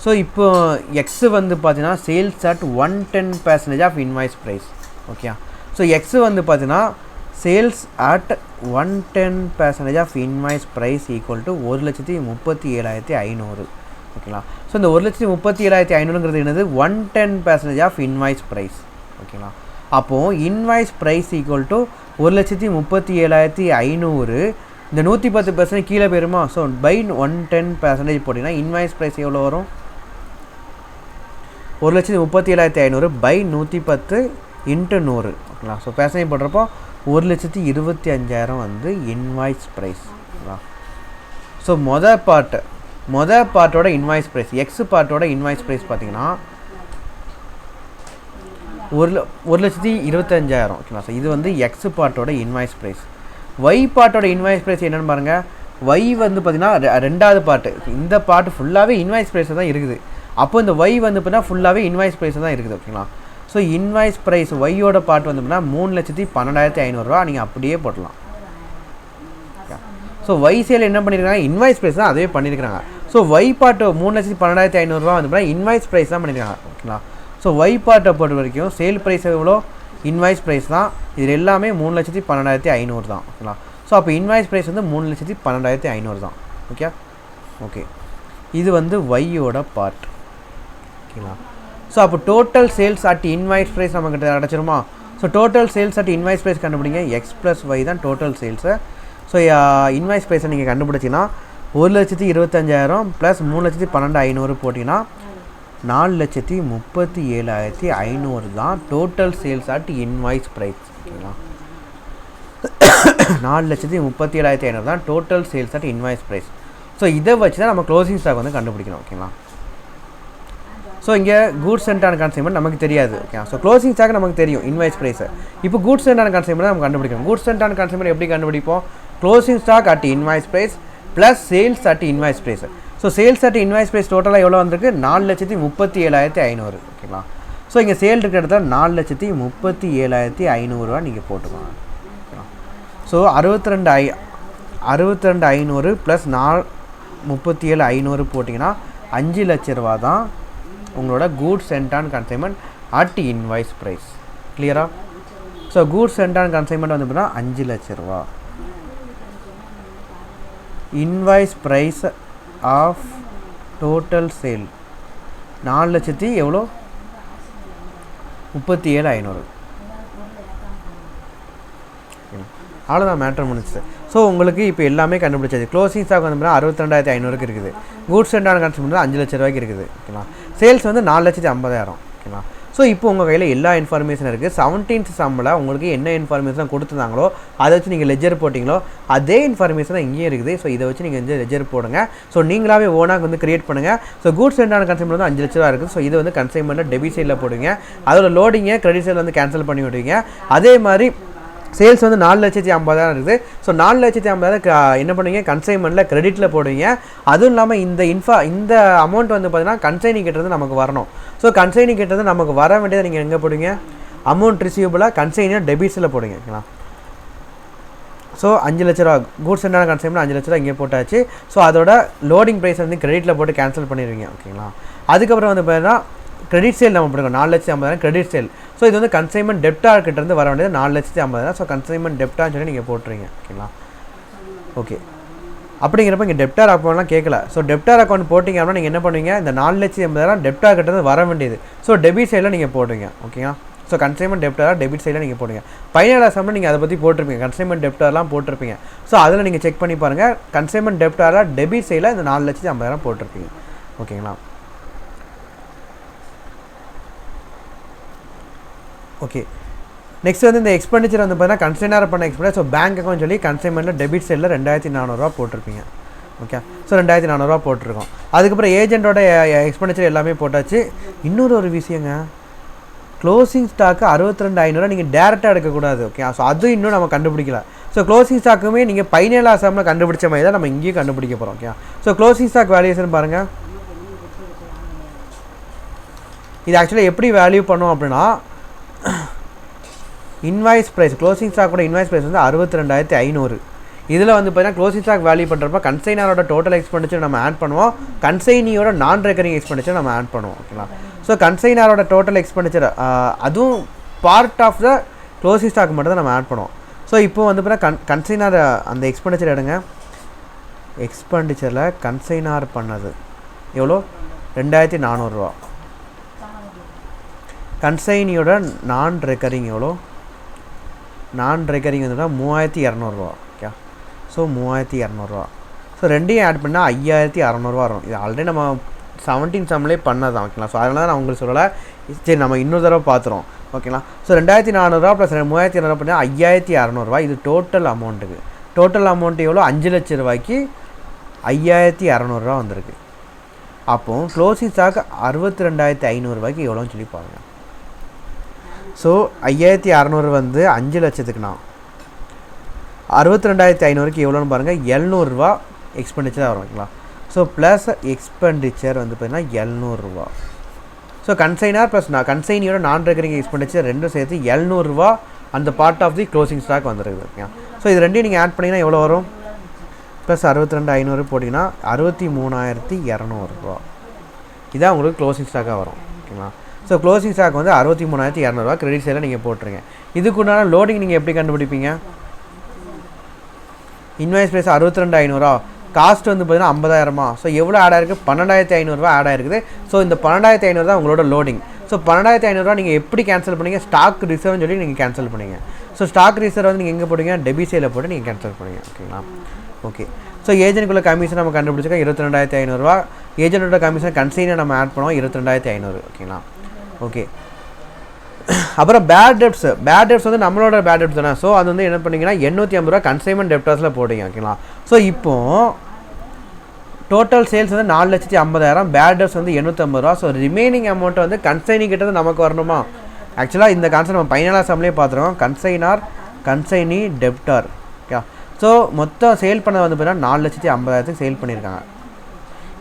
ஸோ இப்போ எக்ஸ் வந்து பார்த்தீங்கன்னா sales at 110% of invoice price okay. So X வந்து பார்த்தீங்கன்னா sales at 110% of invoice price equal to 1,37,500 ஓகேங்களா. ஸோ இந்த 1,37,500ங்கிறது என்னது? 110% ஆஃப் இன்வாய்ஸ் ப்ரைஸ் ஓகேங்களா. அப்போது இன்வாய்ஸ் ப்ரைஸ் ஈக்குவல் டு 1,37,500 இந்த 110% கீழே போயிருமா? ஸோ பை 110% போட்டிங்கன்னா இன்வாய்ஸ் ப்ரைஸ் எவ்வளோ வரும்? 1,37,500 பை 110 இன்ட்டு 100 ஓகேங்களா. ஸோ பேசஞ்சர் போடுறப்போ 1,25,000 வந்து இன்வாய்ஸ் ப்ரைஸ் ஓகேங்களா. ஸோ மொதல் பார்ட்டோட இன்வாய்ஸ் ப்ரைஸ் எக்ஸ் பார்ட்டோட இன்வாய்ஸ் ப்ரைஸ் பார்த்தீங்கன்னா 1,25,000 ஓகேங்களா. ஸோ இது வந்து எக்ஸ் பார்ட்டோட இன்வாய்ஸ் ப்ரைஸ். ஒய் பார்ட்டோட இன்வாய்ஸ் ப்ரைஸ் என்னென்னு பாருங்கள். ஒய் வந்து பார்த்திங்கன்னா 2வது பார்ட்டு, இந்த பார்ட்டு ஃபுல்லாகவே இன்வாய்ஸ் ப்ரைஸில் தான் இருக்குது. அப்போ இந்த ஒய் வந்து பார்த்தீங்கன்னா ஃபுல்லாகவே இன்வாய்ஸ் ப்ரைஸில் தான் இருக்குது ஓகேங்களா. ஸோ இன்வாய்ஸ் ப்ரைஸ் ஒய்யோட பார்ட் வந்து பார்த்தீங்கன்னா 3,12,500 ரூபா நீங்கள் அப்படியே போடலாம். ஸோ ஒய் சேல் என்ன பண்ணியிருக்காங்க? இன்வாய்ஸ் ப்ரைஸ் தான் அதே பண்ணியிருக்காங்க. ஸோ ஒய் பார்ட்டு 3,12,500 ரூபா வந்து பார்த்தீங்கன்னா இன்வாய்ஸ் ப்ரைஸ் தான் பண்ணியிருக்காங்க ஓகேங்களா. ஸோ ஒய் பார்ட்டை பொறுத்த வரைக்கும் சேல் ப்ரைஸ் எவ்வளோ? இன்வாய்ஸ் ப்ரைஸ் தான். இது எல்லாமே 3,12,500 தான் ஓகேங்களா. ஸோ அப்போ இன்வாய்ஸ் ப்ரைஸ் வந்து 3,12,500 தான் ஓகே. ஓகே. இது வந்து ஒய்யோட பார்ட் ஓகேங்களா. ஸோ அப்போ total sales at invoice price நம்மக்கிட்ட கிடச்சிருமா? So total sales at invoice price கண்டுபிடிங்க. எக்ஸ் ப்ளஸ் ஒய் தான் டோட்டல் சேல்ஸு. ஸோ இன்வாய்ஸ் ப்ரைஸை நீங்கள் கண்டுபிடிச்சிங்கன்னா 1,25,000 ப்ளஸ் 3,12,500 போட்டிங்கன்னா 4,37,500 தான் total sales at invoice price ஓகேங்களா. 4,37,500 தான் total sales at invoice price. So இதை வச்சு தான் நம்ம க்ளோசிங் ஸ்டாக் வந்து கண்டுபிடிக்கணும் ஓகேங்களா. ஸோ இங்கே கூட்ஸ் அண்ட் கன்சைன்மெண்ட் நமக்கு தெரியாது. ஓகே, ஸோ க்ளோசிங் ஸ்டாக் நமக்கு தெரியும் இன்வாய்ஸ் ப்ரைஸ். இப்போ கூட்ஸ் அண்ட் கன்சைன்மெண்ட் நம்ம கண்டுபிடிக்கணும். கூட்ஸ் அண்ட் கன்சைன்மெண்ட் எப்படி கண்டுபிடிப்போம்? Closing stock at invoice price plus sales at invoice price. So sales at invoice price டோட்டலாக எவ்வளோ வந்திருக்கு? 4,37,500. ஓகேங்களா? ஸோ இங்கே சேல் இருக்கிற இடத்துல 4,37,500 நீங்கள் போட்டுக்கோங்க. ஸோ 62,500 ப்ளஸ் 37,500 போட்டிங்கன்னா 5 லட்ச ரூபா தான் உங்களோட goods and consignment at invoice price. கிளியரா? ஸோ கூட்ஸ் அண்ட் கன்சைன்மெண்ட் வந்து பார்த்தீங்கன்னா 5 லட்ச ரூபா. Invoice price of total sale 4 லட்சத்தி எவ்வளோ? 37,500. அவ்வளோதான், மேட்டர் முடிச்சு. ஸோ உங்களுக்கு இப்போ எல்லாமே கண்டுபிடிச்சது. க்ளோசிங் ஸ்டாக் வந்து 62,500 இருக்குது. கூட்ஸ் அண்ட் கன்சைன்மெண்ட் 5 லட்ச ரூபாய்க்கு இருக்குது. ஓகேங்களா? சேல்ஸ் வந்து 4,50,000. ஓகேங்களா? ஸோ இப்போ உங்கள் கையில் எல்லா இன்ஃபர்மேஷன் இருக்குது. 17th சம்மில் உங்களுக்கு என்ன இன்ஃபர்மேஷன் கொடுத்துருந்தாங்களோ அதை வச்சு நீங்கள் லெஜர் போட்டிங்களோ அதே இன்ஃபர்மேஷன் தான் இங்கேயும் இருக்குது. ஸோ இதை வச்சு நீங்கள் வந்து லெஜர் போடுங்க. ஸோ நீங்களாவே ஓனாக வந்து கிரியேட் பண்ணுங்கள். ஸோ கூட்ஸ் அண்ட் கன்சைன்மெண்ட் வந்து 5 லட்ச ரூபா இருக்குது. ஸோ இது வந்து கன்சைன்மெண்ட்டில் டெபிட் சைடில் போடுவீங்க. அதோட லோடிங்கை கிரெடிட் சைடில் வந்து கேன்சல் பண்ணி விடுவீங்க. அதே மாதிரி சேல்ஸ் வந்து 4,50,000 இருக்குது. ஸோ 4,50,000 என்ன பண்ணுவீங்க? கன்சைன்மெண்ட்டில் கிரெடிட்டில் போடுவீங்க. அதுவும் இல்லாமல் இந்த அமௌண்ட் வந்து பார்த்தீங்கன்னா கன்சைனிங் கிட்டேருந்து நமக்கு வரணும். ஸோ கன்சைனிங் கிட்டேருந்து நமக்கு வர வேண்டியதை நீங்கள் எங்கே போடுவீங்க? அமௌண்ட் ரிசீவபிளாக கன்சைனியாக டெபிட்ஸில் போடுங்க. ஓகேங்களா? ஸோ 5 லட்ச ரூபா கூட்ஸ் அண்ட் கன்சைன்மெண்ட் 5 லட்ச ரூபா இங்கே போட்டாச்சு. ஸோ அதோட லோடிங் ப்ரைஸ் வந்து கிரெடிட்டில் போட்டு கேன்சல் பண்ணிடுவீங்க. ஓகேங்களா? அதுக்கப்புறம் வந்து பார்த்தீங்கன்னா கிரெடிட் சேல் நம்ம போட்டுருக்கோம் 4,50,000 கிரெடிட் சேல். ஸோ இது வந்து கன்சைன்மெண்ட் டெப்டார் கிட்டேருந்து வர வேண்டியது 4,50,000. ஸோ கன்சைன்மெண்ட் டெப்டார்னு சொல்லி நீங்கள் போட்டுருங்க. ஓகேங்களா? ஓகே, அப்படிங்கிறப்ப இங்கே டெப்டார் அக்கௌண்ட்லாம் கேட்கல. ஸோ டெப்டார் அக்கௌண்ட் போட்டிங்க அப்படின்னா நீங்கள் என்ன பண்ணுவீங்க? இந்த 4,50,000 டெப்டார் கிட்டேருந்து வர வேண்டியது. ஸோ டெபிட் சைடில் நீங்கள் போடுவீங்க. ஓகேங்களா? ஸோ கன்சைன்மெண்ட் டெப்டார் டெபிட் சைடில் நீங்கள் போடுங்க. ஃபைனல் அசம்பிள் நீங்கள் அதை பற்றி போட்டிருப்பீங்க. கன்சைன்மெண்ட் டெப்டார்லாம் போட்டிருப்பீங்க. ஸோ அதில் நீங்கள் செக் பண்ணி பாருங்கள். கன்சைன்மெண்ட் டெப்டாரில் டெபிட் சைடில் இந்த 4,50,000 போட்டிருப்பீங்க. ஓகேங்களா? ஓகே, நெக்ஸ்ட் வந்து இந்த எக்ஸ்பெண்டிச்சர் வந்து பார்த்தீங்கன்னா கன்சைனர் பண்ண எக்ஸ்பெண்டிச்சர். ஸோ பேங்க் அக்கௌண்ட் சொல்லி கன்சைன்மெண்ட்டில் டெபிட் சைடில் 2,400 போட்டிருப்பீங்க. ஓகே, ஸோ 2,400 போட்டிருக்கோம். அதுக்கப்புறம் ஏஜென்ட்டோட எக்ஸ்பெண்டிச்சர் எல்லாமே போட்டாச்சு. இன்னொரு ஒரு விஷயங்க, க்ளோசிங் ஸ்டாக்கு 62,500 நீங்கள் டேரெக்டாக எடுக்கக்கூடாது. ஓகே, ஸோ அது இன்னும் நம்ம கண்டுபிடிக்கல. ஸோ க்ளோசிங் ஸ்டாக்குமே நீங்கள் ஃபைனல் அசம்பில் கண்டுபிடிச்ச மாதிரி தான் நம்ம இங்கேயும் கண்டுபிடிக்க போகிறோம். Okay, so closing stock valuation பாருங்கள். இது ஆக்சுவலாக எப்படி வேல்யூ பண்ணோம் அப்படின்னா, இன்வாய்ஸ் ப்ரைஸ் க்ளோசிங் ஸ்டாக்கோட இன்வாய்ஸ் ப்ரைஸ் வந்து 62,500. இதில் வந்து பார்த்தீங்கன்னா க்ளோசிங் ஸ்டாக் வேல்யூ பண்ணுறப்ப கன்சைனரோட டோட்டல் எக்ஸ்பெண்டிச்சர் நம்ம ஆட் பண்ணுவோம், கன்சைனியோட நான் ரெக்கரிங் எக்ஸ்பெண்டிச்சர் நம்ம ஆட் பண்ணுவோம். ஓகேங்களா? ஸோ கன்சைனரோட டோட்டல் எக்ஸ்பெண்டிச்சர் அதுவும் part of the closing stock மட்டும் தான் நம்ம ஆட் பண்ணுவோம். ஸோ இப்போ வந்து பார்த்தீங்கன்னா கன்சைனர் அந்த எக்ஸ்பெண்டிச்சர் எடுங்க. எக்ஸ்பெண்டிச்சரில் கன்சைனர் பண்ணது எவ்வளோ? 2,400. கன்சைனியோட நான் ரெக்கரிங் எவ்வளோ? நான் ரெக்கரிங் வந்துன்னா 3,200. Okay, so 3,200. ஸோ ரெண்டையும் ஆட் பண்ணால் 5,600 வரும். இது ஆல்ரெடி நம்ம 17 சம்லேயே பண்ணதான். ஓகேங்களா? ஸோ அதனால தான் நான் உங்களுக்கு சொல்லலை. சரி, நம்ம இன்னொரு தடவை பார்த்துறோம். ஓகேங்களா? ஸோ 2,400 ப்ளஸ் 3,200 பண்ணால் 5,600. இது டோட்டல் அமௌண்ட்டுக்கு. டோட்டல் அமௌண்ட் எவ்வளோ? 5 லட்ச ரூபாய்க்கு 5,600 வந்திருக்கு. அப்போது க்ளோசிங் ஸ்டாக் 62,500 எவ்வளோன்னு சொல்லி பாருங்கள். ஸோ 5,600 வந்து 5 லட்சத்துக்குண்ணா 62,500 எவ்வளோன்னு பாருங்கள். 700 எக்ஸ்பெண்டிச்சர் வரும். ஓகேங்களா? ஸோ ப்ளஸ் எக்ஸ்பெண்டிச்சர் வந்து பார்த்தீங்கன்னா 700. So கன்சைனர் plus கன்சைனியோட non recurring expenditure ரெண்டும் சேர்த்து 700 அந்த part of the closing stock வந்துருக்குது. ஓகே, ஸோ இது ரெண்டையும் நீங்கள் ஆட் பண்ணிங்கன்னா எவ்வளோ வரும்? ப்ளஸ் 62,500 போட்டிங்கன்னா 63,200. இதான் உங்களுக்கு க்ளோசிங் ஸ்டாக்காக வரும். ஓகேங்களா? ஸோ க்ளோசிங் ஸ்டாக் வந்து 63,200 கிரெடிட் சைடில் நீங்கள் போட்டுருங்க. இதுக்குண்டான லோடிங் நீங்கள் எப்படி கண்டுபிடிப்பீங்க? இன்வாய்ஸ் ப்ரைஸ் 62,500, காஸ்ட் வந்து பார்த்தீங்கன்னா 50,000. ஸோ எவ்வளோ ஆட் ஆயிருக்கு? 12,500 ஆட் ஆயிருக்குது. ஸோ இந்த 12,500 தான் உங்களோட லோடிங். ஸோ 12,500 நீங்கள் எப்படி கேன்சல் பண்ணீங்க? ஸ்டாக் ரிசர்வ்னு சொல்லி நீங்கள் கேன்சல் பண்ணீங்க. ஸோ ஸ்டாக் ரிசர்வ் வந்து நீங்கள் எங்கே போடுங்க? டெபிட் சைடில் போட்டு நீங்கள் கேன்சல் பண்ணுங்க. ஓகேங்களா? ஓகே, ஸோ ஏஜென்ட்டுக்குள்ள கமிஷன் நம்ம கண்டுபிடிச்சிருக்கோம் 22,500. ஏஜென்ட்டோட கமிஷன் கன்சைனை நம்ம ஆட் பண்ணுவோம் 22,500. ஓகேங்களா? ஓகே, அப்புறம் பேட் டெப்ட்ஸ் வந்து நம்மளோட பேட் டெப்ட்ஸ் தானே. ஸோ அது வந்து என்ன பண்ணிங்கன்னா 850 கன்சைன்மெண்ட் டெப்டர்ஸில் போடுங்க. ஓகேங்களா? ஸோ இப்போ டோட்டல் சேல்ஸ் வந்து 4,50,000, பேட் டெப்ட்ஸ் வந்து 850 ரூபா. ஸோ ரிமைனிங் அமௌண்ட்டை வந்து கன்சைனி கிட்ட நமக்கு வரணுமா? ஆக்சுவலாக இந்த கான்செப்ட் நம்ம ஃபைனலாக சம்லேயே பார்த்துருக்கோம். கன்சைனி டெப்டார். ஓகே. ஸோ மொத்தம் சேல் பண்ண வந்து பார்த்தீங்கன்னா 4,50,000 சேல் பண்ணியிருக்காங்க.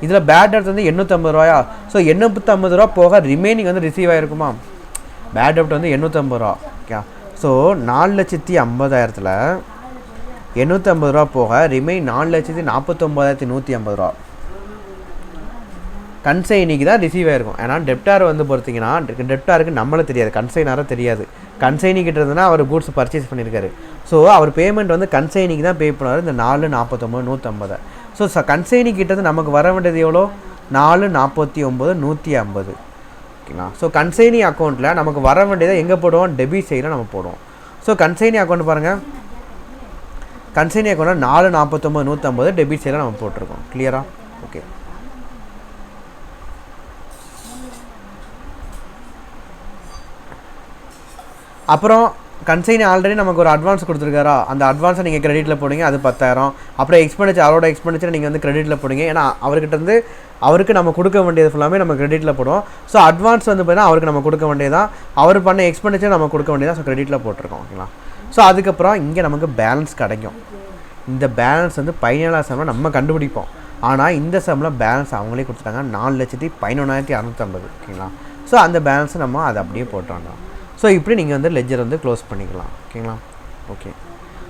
இதில் பேட் டெப்ட் வந்து 850 ரூபாயா? ஸோ 850 ரூபா போக ரிமைனிங் வந்து ரிசீவ் ஆகிருக்குமா? பேட் டெப்ட் வந்து 850 ரூபா. ஓகே. ஸோ 4,50,000ல் 850 ரூபா போக ரிமைன் 4,49,150 ரூபா கன்சைனிக்கு தான் ரிசீவ் ஆகிருக்கும். ஏன்னா டெப்டார் வந்து பொறுத்திங்கன்னா டெப்டாருக்கு நம்மளே தெரியாது, கன்சைனாராக தெரியாது. கன்சைனிக்கிட்ட இருந்ததுன்னா அவர் கூட்ஸ் பர்ச்சேஸ் பண்ணியிருக்காரு. ஸோ அவர் பேமெண்ட் வந்து கன்சைனிக்கு தான் பே பண்ணுவார், இந்த 4,49,150. ஸோ கன்சைனிக்கிட்டது நமக்கு வர வேண்டியது எவ்வளோ? 4,49,150. ஓகேங்களா? ஸோ கன்சைனி அக்கௌண்ட்டில் நமக்கு வர வேண்டியதை எங்கே போடுவோம்? டெபிட் சைடில் நம்ம போடுவோம். ஸோ கன்சைனி அக்கௌண்ட் பாருங்கள், கன்சைனி அக்கௌண்ட்டில் 4,49,150 டெபிட் சைடில் நம்ம போட்டிருக்கோம். கிளியரா? ஓகே. அப்புறம் கன்சைனி ஆல்ரெடி நமக்கு ஒரு அட்வான்ஸ் கொடுத்துருக்காரா, அந்த அட்வான்ஸை நீங்கள் கிரெடிட்டில் போடுங்க, அது 10,000. அப்புறம் அவரோட எக்ஸ்பெண்டிச்சர் நீங்கள் வந்து கிரெடிட்டில் போடுங்க. ஏன்னா அவருக்கு நம்ம கொடுக்க வேண்டியது ஃபுல்லாமே நம்ம கிரெடிட்டில் போடுவோம். ஸோ அட்வான்ஸ் வந்து பார்த்தீங்கன்னா அவருக்கு நம்ம கொடுக்க வேண்டியதான், அவர் பண்ண எக்ஸ்பெண்டிச்சர் நம்ம கொடுக்க வேண்டியதான். ஸோ கிரெடிட்டில் போட்டிருக்கோம். ஓகேங்களா? ஸோ அதுக்கப்புறம் இங்கே நமக்கு பேலன்ஸ் கிடைக்கும். இந்த பேலன்ஸ் வந்து 17 சம்மில் நம்ம கண்டுபிடிப்போம். ஆனால் இந்த சம்மில் பேலன்ஸ் அவங்களே கொடுத்துட்டாங்க, 4,11,650. ஓகேங்களா? ஸோ அந்த பேலன்ஸை நம்ம அதை அப்படியே போட்டோம்னா ஸோ இப்படி நீங்கள் வந்து லெஜர் வந்து க்ளோஸ் பண்ணிக்கலாம். ஓகேங்களா? ஓகே.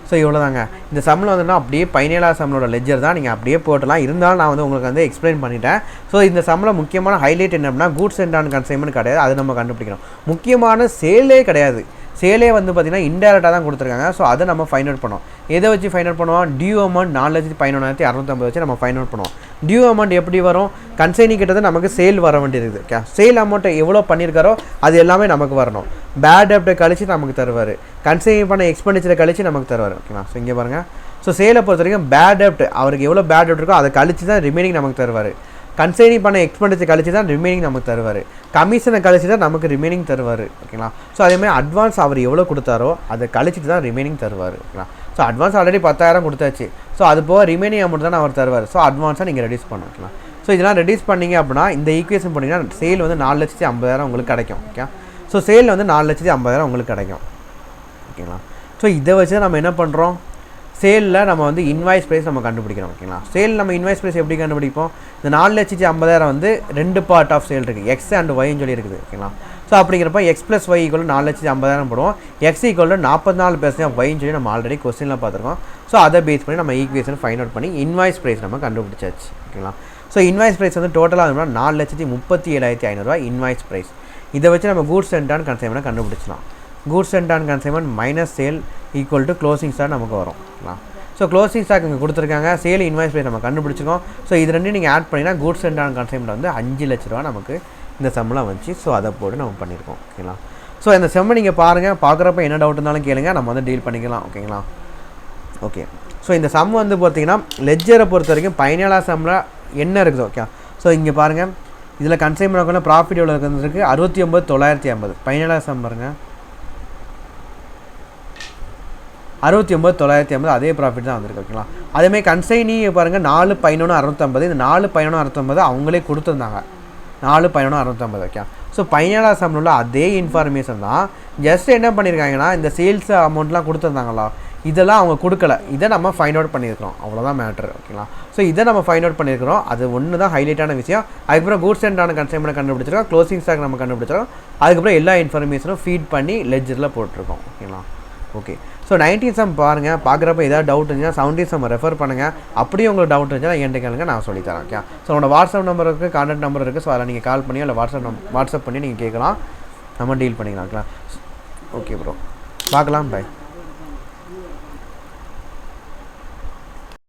ஸோ இவ்வளோ தாங்க இந்த சம்மில் வந்துன்னா அப்படியே 17 சம்மளோட லெஜர் தான், நீங்கள் அப்படியே போட்டலாம். இருந்தாலும் நான் வந்து உங்களுக்கு வந்து எக்ஸ்பிளைன் பண்ணிட்டேன். ஸோ இந்த சம்மில் முக்கியமான ஹைலைட் என்ன அப்படின்னா கூட்ஸ் அண்ட் ஆன் கன்சைன்மெண்ட் கிடையாது, அது நம்ம கண்டுபிடிக்கணும். முக்கியமான சேலே கிடையாது. சேலே வந்து பார்த்திங்கன்னா இன்டெரக்டாக தான் கொடுத்துருக்காங்க. ஸோ அதை நம்ம ஃபைண்ட் அவுட் பண்ணோம். எதை வச்சு ஃபைண்ட் அவுட் பண்ணுவோம்? டியூ அமௌண்ட் 4,11,650 வச்சு நம்ம ஃபைண்ட் அவுட் பண்ணுவோம். டியூ அமௌண்ட் எப்படி வரும்? கன்சைனி கிட்டது நமக்கு சேல் வர வேண்டியது. ஓகே. சேல் அமௌண்ட்டை எவ்வளோ பண்ணியிருக்காரோ அது எல்லாமே நமக்கு வரணும். பேட் டெப்ட்டை கழிச்சு நமக்கு தருவார், கன்சைனி பண்ண எக்ஸ்பெண்டிச்சரை கழிச்சு நமக்கு தருவார். ஓகேங்களா? ஸோ இங்கே பாருங்கள். ஸோ சேலை பொறுத்த வரைக்கும் பேட் டெப்ட் அவருக்கு எவ்வளோ பேட் டெப்ட் இருக்கோ அதை கழிச்சு தான் ரிமைனிங் நமக்கு தருவார். கன்சைனி பண்ண எக்ஸ்பெண்டிச்சர் கழிச்சு தான் ரிமைனிங் நமக்கு தருவார். கமிஷனை கழிச்சு தான் நமக்கு ரிமைனிங் தருவார். ஓகேங்களா? ஸோ அதேமாதிரி அட்வான்ஸ் அவர் எவ்வளோ கொடுத்தாரோ அதை கழிச்சிட்டு தான் ரிமைனிங் தருவார். ஓகேங்களா? ஸோ அட்வான்ஸ் ஆல்ரெடி 10,000 கொடுத்தாச்சு. ஸோ அது போக ரிமைனிங் அமௌண்ட் தான் அவர் தருவார். ஸோ அட்வான்ஸாக நீங்கள் ரெடியூஸ் பண்ணணும். ஓகேங்களா? ஸோ இதெல்லாம் ரெடியூஸ் பண்ணிங்க அப்படின்னா இந்த ஈக்குவேஷன் பண்ணிங்கன்னா சேல் வந்து 4,50,000 உங்களுக்கு கிடைக்கும். ஓகே. ஸோ சேல் வந்து 4,50,000 உங்களுக்கு கிடைக்கும். ஓகேங்களா? ஸோ இதை வச்சு நம்ம என்ன பண்ணுறோம்? சேலில் நம்ம வந்து இன்வாய்ஸ் ப்ரைஸ் நம்ம கண்டுபிடிக்கிறோம். ஓகேங்களா? சேல் நம்ம இன்வாய்ஸ் ப்ரைஸ் எப்படி கண்டுபிடிப்போம்? இந்த 4,50,000 வந்து 2 பார்ட் ஆஃப் சேல் இருக்குது, எக்ஸ் அண்ட் ஒய்ன்னு சொல்லி இருக்குது. ஓகேங்களா? ஸோ அப்படிங்கிறப்ப எக்ஸ் ப்ளஸ் ஒய் ஈக்குவல் 4,50,000 போடுவோம். எக்ஸ் ஈக்குவல் 44% ஆஃப் ஒய்ன்னு சொல்லி நம்ம ஆல்ரெடி கொஸ்டினில் பார்த்துருக்கோம். ஸோ அதை பேஸ் பண்ணி நம்ம ஈக்குவேஷன் ஃபைண்ட் அவுட் பண்ணி இன்வாய்ஸ் ப்ரைஸ் நம்ம கண்டுபிடிச்சாச்சு. ஓகேங்களா? ஸோ இன்வாய்ஸ் ப்ரைஸ் வந்து டோட்டலாக 4,37,500 இன்வாய்ஸ் ப்ரைஸ். இதை வச்சு நம்ம கூட்ஸ் அண்ட் ஆன் கன்சைன்மெண்ட் கண்டுபிடிச்சலாம். Goods and on consignment minus sale equal to closing stock நமக்கு வரும். ஸோ க்ளோசிங் ஸ்டாக் இங்கே கொடுத்துருக்காங்க, சேல் இன்வாய்ஸ் ப்ரைஸ் நம்ம கண்டுபிடிச்சிக்கோம். ஸோ இது ரெண்டையும் நீங்கள் ஆட் பண்ணிங்கன்னா கூட்ஸ் அண்ட் ஆன் கன்சைன்மெண்ட் வந்து 5 லட்ச ரூபா நமக்கு இந்த செம்மெலாம் வந்துச்சு. ஸோ அதை போட்டு நம்ம பண்ணியிருக்கோம். ஓகேங்களா? ஸோ இந்த செம்மை நீங்கள் பாருங்கள், பார்க்குறப்ப என்ன டவுட் இருந்தாலும் கேளுங்க, நம்ம வந்து டீல் பண்ணிக்கலாம். ஓகேங்களா? ஓகே. ஸோ இந்த சம் வந்து பார்த்தீங்கன்னா லெட்ஜரை பொறுத்த வரைக்கும் 17 சம்மில் என்ன இருக்குது? ஓகே. ஸோ இங்கே பாருங்கள், இதில் கன்சைன்மெண்ட் அக்கௌண்ட்டில் ப்ராஃபிட் எவ்வளோ இருக்குது? 69,950. 17 சம் பாருங்கள், 69,950 அதே ப்ராஃபிட் தான் வந்திருக்கு. ஓகேங்களா? அதேமாதிரி கன்சைனி பாருங்கள் 4,11,650. இந்த 4,11,650 அவங்களே கொடுத்துருந்தாங்க, 4,11,650. ஓகே. ஸோ 17 சம்மில் உள்ள அதே இன்ஃபர்மேஷன் தான், ஜஸ்ட் என்ன பண்ணியிருக்காங்கன்னா இந்த சேல்ஸ் அமௌண்ட்லாம் கொடுத்துருந்தாங்களா, இதெல்லாம் அவங்க கொடுக்கல, இதை நம்ம ஃபைண்ட் அவுட் பண்ணியிருக்கிறோம். அவ்வளோதான் மேட்ரு. ஓகேங்களா? ஸோ இதை நம்ம ஃபைண்ட் அவுட் பண்ணியிருக்கிறோம். அது ஒன்று தான் ஹைலைட்டான விஷயம். அதுக்கப்புறம் கூட்ஸ் அண்ட் ஆன் கன்சைன்மெண்ட் கண்டுபிடிச்சிருக்கோம், க்ளோசிங் ஸ்டாக் நம்ம கண்டுபிடிச்சிருக்கோம். அதுக்கப்புறம் எல்லா இன்ஃபர்மேஷனும் ஃபீட் பண்ணி லெட்ஜரில் போட்டிருக்கோம். ஓகேங்களா? ஓகே. ஸோ 19 சம் பாருங்கள், பார்க்குறப்ப ஏதாவது டவுட் இருந்துச்சுன்னா 17 சம் ரெஃபர் பண்ணுங்கள். அப்படியே உங்களுக்கு டவுட் இருந்துச்சுன்னா என்கிட்ட கேளுங்க, நான் சொல்லித்தரேன். ஓகே. ஸோ உங்களோட வாட்ஸ்அப் நம்பர் இருக்குது, கான்டாக்ட் நம்பர் இருக்குது. ஸோ அதில் நீங்கள் கால் பண்ணி இல்லை வாட்ஸ்அப் பண்ணி நீங்கள் கேட்கலாம், நம்ம டீல் பண்ணிக்கலாம். ஓகே ப்ரோ, பார்க்கலாம். பை.